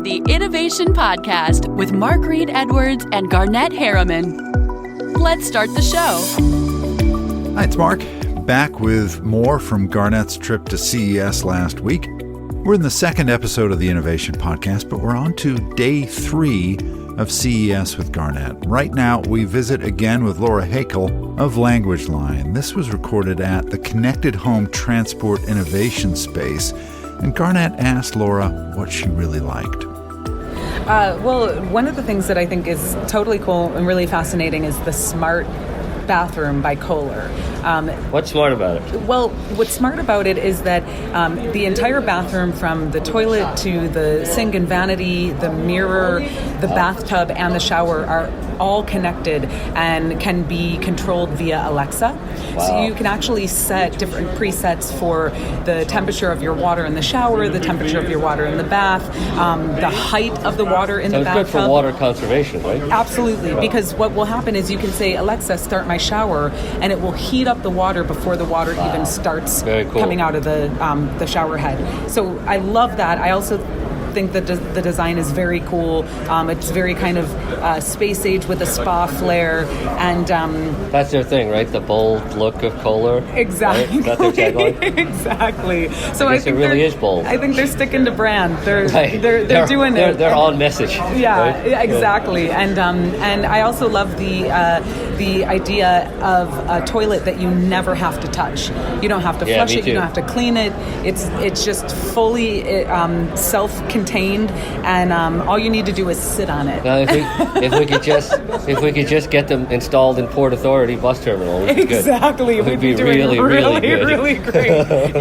the Innovation Podcast with Mark Reed Edwards and Garnet Heraman. Let's start the show. Hi, it's Mark, back with more from Garnet's trip to CES last week. We're in the second episode of the Innovation Podcast, but we're on to day 3 of CES with Garnet. Right now, we visit again with Laura Haykel of Language Line. This was recorded at the Connected Home Transport Innovation Space, and Garnet asked Laura what she really liked. Well, one of the things that I think is totally cool and really fascinating is the smart bathroom by Kohler. What's smart about it? Well, what's smart about it is that the entire bathroom, from the toilet to the sink and vanity, the mirror, the bathtub, and the shower, are all connected and can be controlled via Alexa. Wow. So you can actually set different presets for the temperature of your water in the shower, the temperature of your water in the bath, the height of the water in the bathtub. It's good for water conservation, right? Absolutely, because what will happen is you can say, Alexa, start my shower, and it will heat up the water before the water even starts coming out of the shower head. So I love that. I also think that the design is very cool. It's very kind of space age with a spa flair, and that's their thing, right? The bold look of Kohler. Exactly. Right? Is that their tagline? Exactly. So I think it really is bold. I think they're sticking to brand. They're doing it. They're on message. Yeah, right? exactly. And I also love the idea of a toilet that you never have to touch. You don't have to flush it. You don't have to clean it. It's just fully self-contained, and all you need to do is sit on it. Now, if we could just get them installed in Port Authority bus terminal, exactly, we'd be really great.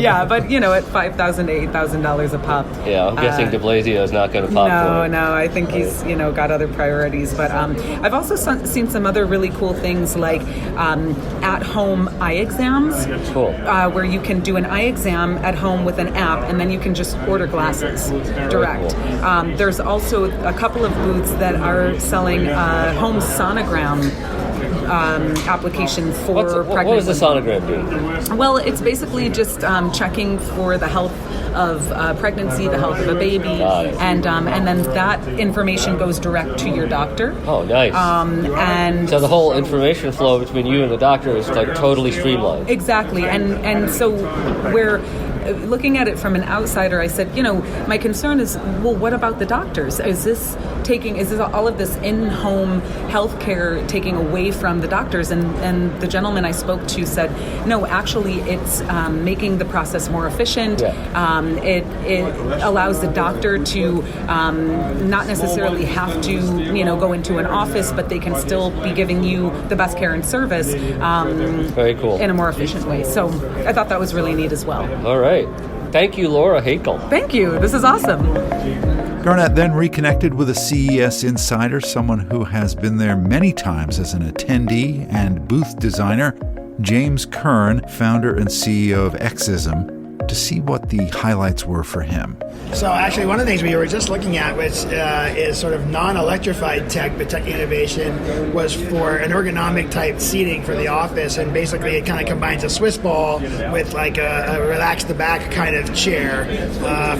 Yeah, but at $5,000 to $8,000 a pop. Yeah, I'm guessing De Blasio is not going to pop for it. No, I think he's got other priorities. But I've also seen some other really cool things like at-home eye exams. Cool. Where you can do an eye exam at home with an app, and then you can just order glasses direct. Cool. There's also a couple of booths that are selling home sonogram application for pregnant women. What does the sonogram do? Well, it's basically just checking for the health of pregnancy, the health of a baby, and then that information goes direct to your doctor. Oh, nice. And so the whole information flow between you and the doctor is like totally streamlined. Exactly, and so we're looking at it from an outsider. I said, my concern is, well, what about the doctors? Is this all of this in-home healthcare taking away from the doctors? And the gentleman I spoke to said, no, actually, it's making the process more efficient. Yeah. It allows the doctor to not necessarily have to, go into an office, but they can still be giving you the best care and service. Very cool. In a more efficient way. So I thought that was really neat as well. All right. Thank you, Laura Haykel. Thank you. This is awesome. Garnet then reconnected with a CES insider, someone who has been there many times as an attendee and booth designer, James Kern, founder and CEO of XISM, to see what the highlights were for him. So actually, one of the things we were just looking at, which is sort of non-electrified tech, but tech innovation, was for an ergonomic type seating for the office. And basically, it kind of combines a Swiss ball with like a relax the back kind of chair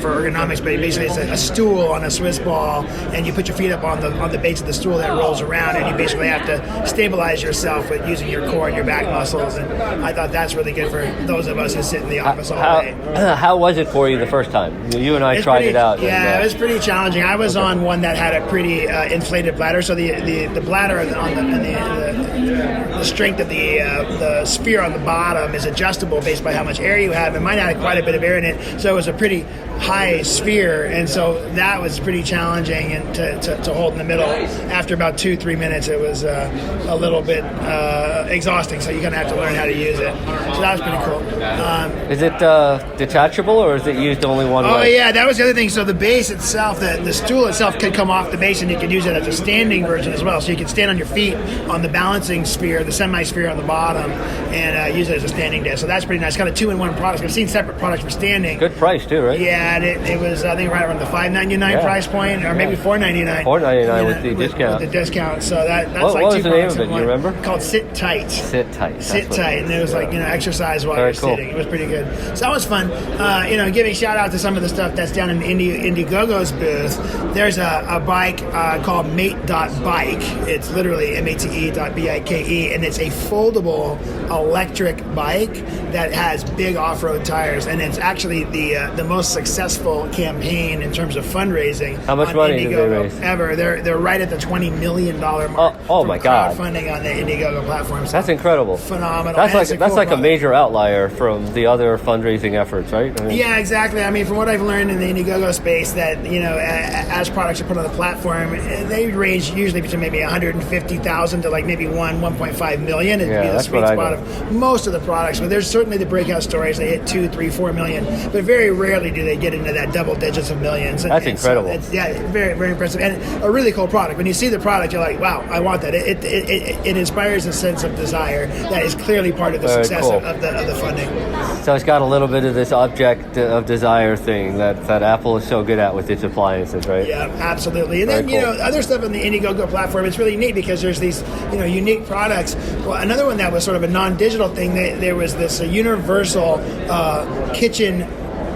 for ergonomics. But basically, it's a stool on a Swiss ball, and you put your feet up on the base of the stool that rolls around, and you basically have to stabilize yourself with using your core and your back muscles. And I thought that's really good for those of us who sit in the office all day. How was it for you the first time? You and I tried it out. Yeah, it was pretty challenging. I was on one that had a pretty inflated bladder, so the bladder on the strength of the sphere on the bottom is adjustable based by how much air you have, and mine had quite a bit of air in it, so it was a pretty high sphere, and so that was pretty challenging and to hold in the middle. After about 2-3 minutes, it was a little bit exhausting, so you kind of have to learn how to use it. So that was pretty cool. Is it detachable, or is it used only one way? Oh yeah, that was the other thing. So the base itself, the stool itself could come off the base, and you could use it as a standing version as well. So you could stand on your feet on the balancing sphere, the semi-sphere on the bottom and use it as a standing desk. So that's pretty nice. Kind of 2-in-1 products. I've seen separate products for standing. Good price too, right? Yeah, and it was I think right around the $5.99 price point, or maybe $4.99. $4.99 with the discount. With the discount. So that's what like was two the name products of it? in You one. remember? Called Sit Tight. Sit Tight. Sit Tight, and it was like exercise while Very you're cool. sitting. It was pretty good. So that was fun. Giving shout out to some of the stuff that's down in Indiegogo's booth. There's a bike called Mate.bike. It's literally mate.bike, and it's a foldable electric bike that has big off-road tires, and it's actually the most successful campaign in terms of fundraising. How much on money did they Indiegogo raise? ever. They're right at the $20 million mark. Oh my God! Crowdfunding on the Indiegogo platform. So that's incredible. Phenomenal. That's And like it's a cool a major outlier from the other fundraising efforts, right? I mean, yeah, exactly. I mean, from what I've learned in the Indiegogo space, that as products are put on the platform, they range usually between maybe 150,000 to like maybe 1.5 million. It'd be the that's sweet what I spot know. of most of the products. But there's certainly the breakout stories. They hit 2, 3, 4 million, but very rarely do they get into that double digits of millions. That's incredible. So it's very, very impressive, and a really cool product. When you see the product, you're like, wow, I want that. It inspires a sense of desire that is clearly part of the Very success cool. of the funding. So it's got a little bit of this object of desire thing that Apple is so good at with its appliances, right? Yeah, absolutely. And then, Very cool. other stuff on the Indiegogo platform, it's really neat because there's these, unique products. Well, another one that was sort of a non-digital thing, there was this universal kitchen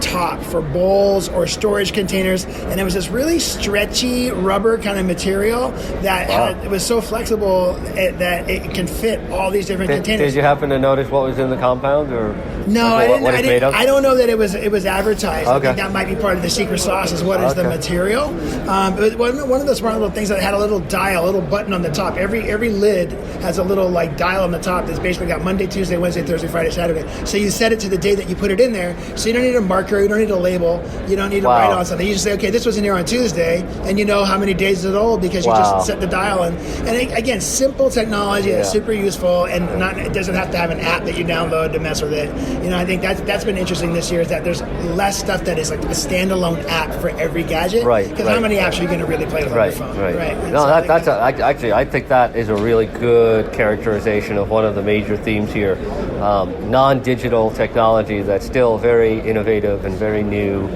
top for bowls or storage containers, and it was this really stretchy rubber kind of material that it was so flexible that it can fit all these different containers. Did you happen to notice what was in the compound, or No, what it's made of? I don't know that it was advertised. Okay. I think that might be part of the secret sauce. Is what is the material? But one of the smart little things that had a little dial, a little button on the top. Every lid has a little like dial on the top that's basically got Monday, Tuesday, Wednesday, Thursday, Friday, Saturday. So you set it to the day that you put it in there. So you don't need a marker, you don't need a label, you don't need to write on something. You just say, okay, this was in here on Tuesday, and you know how many days it's old because you just set the dial in. And again, simple technology that's super useful, and it doesn't have to have an app that you download to mess with it. I think that's been interesting this year, is that there's less stuff that is like a standalone app for every gadget. Right. Because how many apps are you going to really play with on your phone? Right. And No, so I think that is a really good characterization of one of the major themes here. Non-digital technology that's still very innovative and very new.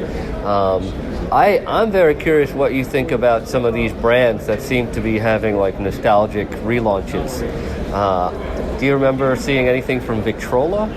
I'm very curious what you think about some of these brands that seem to be having like nostalgic relaunches. Do you remember seeing anything from Victrola?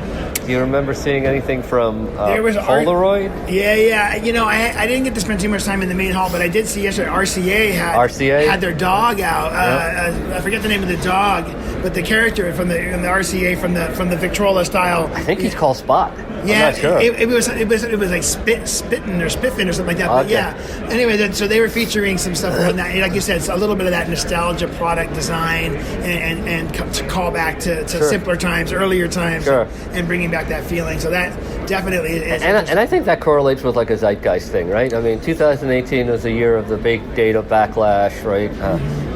Do you remember seeing anything from Polaroid? Yeah. I didn't get to spend too much time in the main hall, but I did see yesterday RCA had their dog out. I forget the name of the dog, but the character from the RCA from the Victrola style. I think he's called Spot. Yeah, I'm not sure. It was like Spittin' or Spiffin or something like that. But yeah. Anyway, so they were featuring some stuff on that. Like you said, it's a little bit of that nostalgia product design and to call back to simpler times, earlier times, and bringing back that feeling. So that definitely is. And I think that correlates with like a zeitgeist thing, right? I mean, 2018 was the year of the big data backlash, right?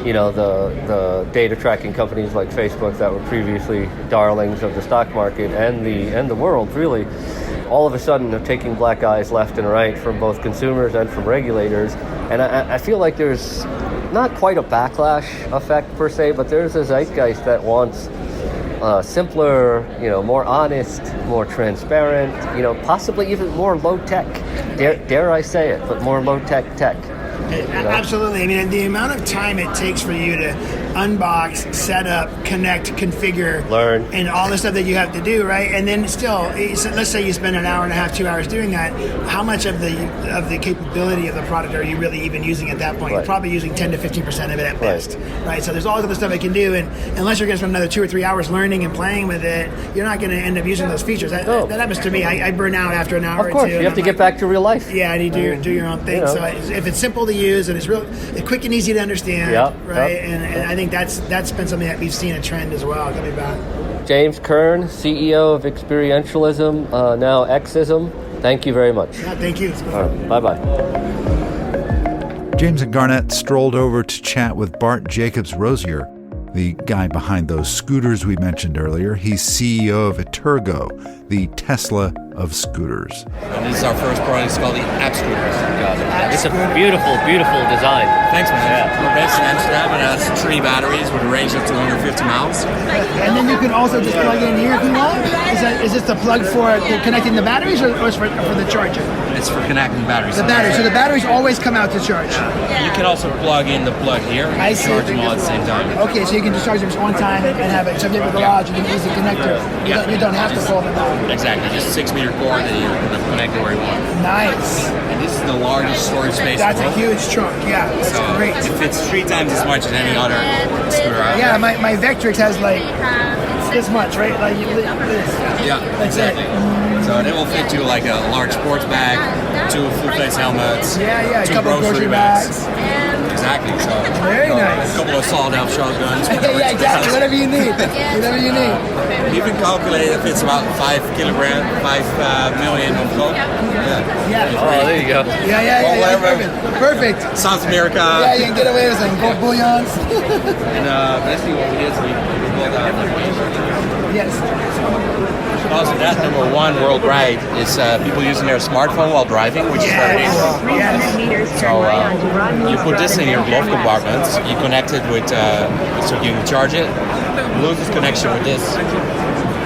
The data tracking companies like Facebook that were previously darlings of the stock market and the world, really, all of a sudden are taking black eyes left and right from both consumers and from regulators. And I feel like there's not quite a backlash effect per se, but there's a zeitgeist that wants simpler, more honest, more transparent, possibly even more low-tech. Dare I say it, but more low-tech tech. Absolutely. I mean, the amount of time it takes for you to unbox, set up, connect, configure, learn, and all the stuff that you have to do, right? And then still, let's say you spend an hour and a half, 2 hours doing that. How much of the capability of the product are you really even using at that point? You're probably using 10 to 15% of it at best, right? So there's all this other stuff it can do, and unless you're going to spend another 2 or 3 hours learning and playing with it, you're not going to end up using those features. That happens to me. I burn out after an hour or two. Of course, you have to get back to real life. Yeah, and you do your own thing. So if it's simple to use and it's quick and easy to understand, right? And I think that's been something that we've seen a trend as well coming back. James Kern, CEO of Experientialism, now XISM. Thank you very much. Yeah, thank you. All right, bye-bye. James and Garnet strolled over to chat with Bart Jacobcz Rosier, the guy behind those scooters we mentioned earlier. He's CEO of Etergo, the Tesla of scooters. And this is our first product. It's called the App Scooters. It's a beautiful, beautiful design. Thanks, man. Yeah. We're based in Amsterdam. It has 3 batteries with a range of 250 miles. And then you can also just plug in here if you want. Is this the plug for connecting the batteries or is for the charger? It's for connecting batteries. The batteries. So the batteries always come out to charge. You can also plug in the plug here. I see. Charge them all at the same time. Okay, so you can just charge them just one time and have it. So if you have a garage, you can use the connector. You don't have to pull them out. Exactly. Just 6-meter cord that you can connect it where you want. Nice. And this is the largest storage space. That's in a the world. huge trunk. Yeah, that's So great. it fits 3 times as much as any other scooter out Yeah, there. my Vectrix has like this much, right? Like this. Yeah, That's exactly. So it will fit you like a large sports bag, 2 full-face helmets, Yeah, a 2 couple of grocery bags. Exactly. So Very nice. a couple of assault-help shotguns. Yeah, exactly. Whatever you need. Whatever you need. You can calculate if it's about 5 million on top. Yeah. Oh, there you go. Yeah. Perfect. South America. Yeah, you can get away with some bullions. And basically what we did is we built out Yes. also that number 1 worldwide is people using their smartphone while driving, which is very dangerous. Yes. So you put this in your glove compartment, you connect it with, so you can charge it, Bluetooth connection with this.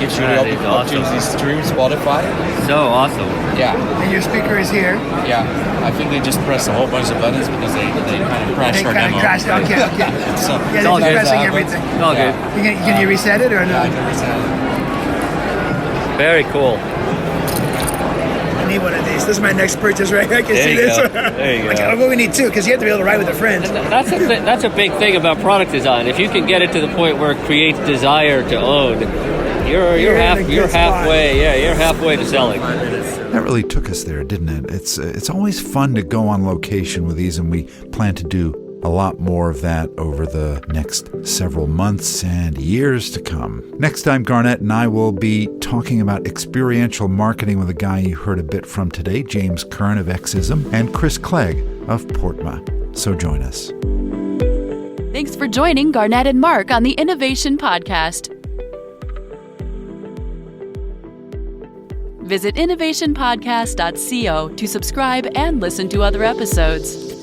Gives you the That is opportunity to stream Spotify. So awesome. Yeah, And your speaker is here. yeah. I think they just pressed a whole bunch of buttons because they kind of crashed They our kind demo. of crashed. Okay. So, Yeah, all they're good. pressing everything. It's all good. Can you reset it or no? I can reset it. Very cool. I need one of these. This is my next purchase, right? I can There see you this. go. There you go. Well, we need 2 because you have to be able to ride with a friend. That's a big thing about product design. If you can get it to the point where it creates desire to own, you're You're in a good spot. halfway. Yeah, you're halfway to selling. That really took us there, didn't it? It's always fun to go on location with these, and we plan to do a lot more of that over the next several months and years to come. Next time, Garnet and I will be talking about experiential marketing with a guy you heard a bit from today, James Kern of XISM, and Chris Clegg of Portma. So join us. Thanks for joining Garnet and Mark on the Innovation Podcast. Visit innovationpodcast.co to subscribe and listen to other episodes.